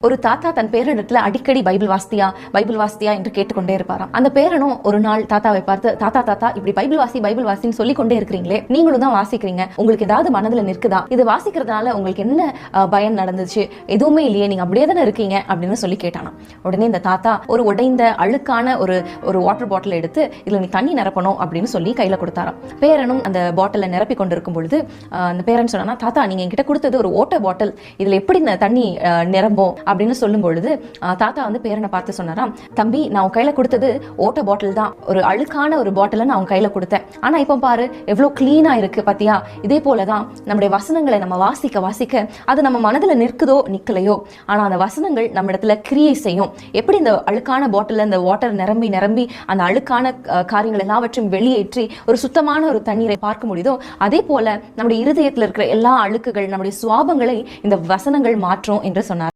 ஒரு தாத்தா தன் பேரனிடத்துல அடிக்கடி பைபிள் வாஸ்தியா என்று கேட்டுக்கொண்டே இருப்பாராம். அந்த பேரனும் ஒரு நாள் தாத்தாவை பார்த்து, தாத்தா இப்படி பைபிள் வாசின்னு சொல்லி கொண்டே இருக்கிறீங்களே, நீங்களும் தான் வாசிக்கிறீங்க, உங்களுக்கு ஏதாவது மனதுல நிற்குதா? இது வாசிக்கிறதுனால உங்களுக்கு என்ன பயன் நடந்துச்சு? எதுவுமே இல்லையே, நீங்க அப்படியே தானே இருக்கீங்க அப்படின்னு சொல்லி கேட்டானா. உடனே இந்த தாத்தா ஒரு உடைந்த அழுக்கான ஒரு வாட்டர் பாட்டில் எடுத்து, இதுல நீ தண்ணி நிரப்பணும் அப்படின்னு சொல்லி கையில கொடுத்தாராம். பேரனும் அந்த பாட்டில நிரப்பி கொண்டிருக்கும் பொழுது அந்த பேரன் சொன்னா, தாத்தா நீங்க என்கிட்ட கொடுத்தது ஒரு ஓட்ட பாட்டில், இதுல எப்படி தண்ணி நிரம்பும் அப்படின்னு சொல்லும் பொழுது தாத்தா வந்து பேரனை பார்த்து சொன்னாராம், தம்பி நான் உன் கையில கொடுத்தது ஓட்ட பாட்டில் தான், ஒரு அழுக்கான ஒரு பாட்டில நான் உன் கையில கொடுத்தேன், ஆனா இப்ப பாரு எவ்வளவு கிளீனா இருக்கு பாத்தியா? இதே போலதான் நம்முடைய வசனங்களை நம்ம வாசிக்க அது நம்ம மனதுல நிற்குதோ நிக்கலையோ, ஆனா அந்த வசனங்கள் நம்ம இடத்துல கிரியை செய்யும். எப்படி இந்த அழுக்கான பாட்டில இந்த வாட்டர் நிரம்பி அந்த அழுக்கான காரியங்கள் எல்லாவற்றையும் வெளியேற்றி ஒரு சுத்தமான ஒரு தண்ணீரை பார்க்க முடியுதோ, அதே போல நம்முடைய இருதயத்தில் இருக்கிற எல்லா அழுக்குகள், நம்முடைய சுவாபங்களை இந்த வசனங்கள் மாற்றும் என்று சொன்னார்.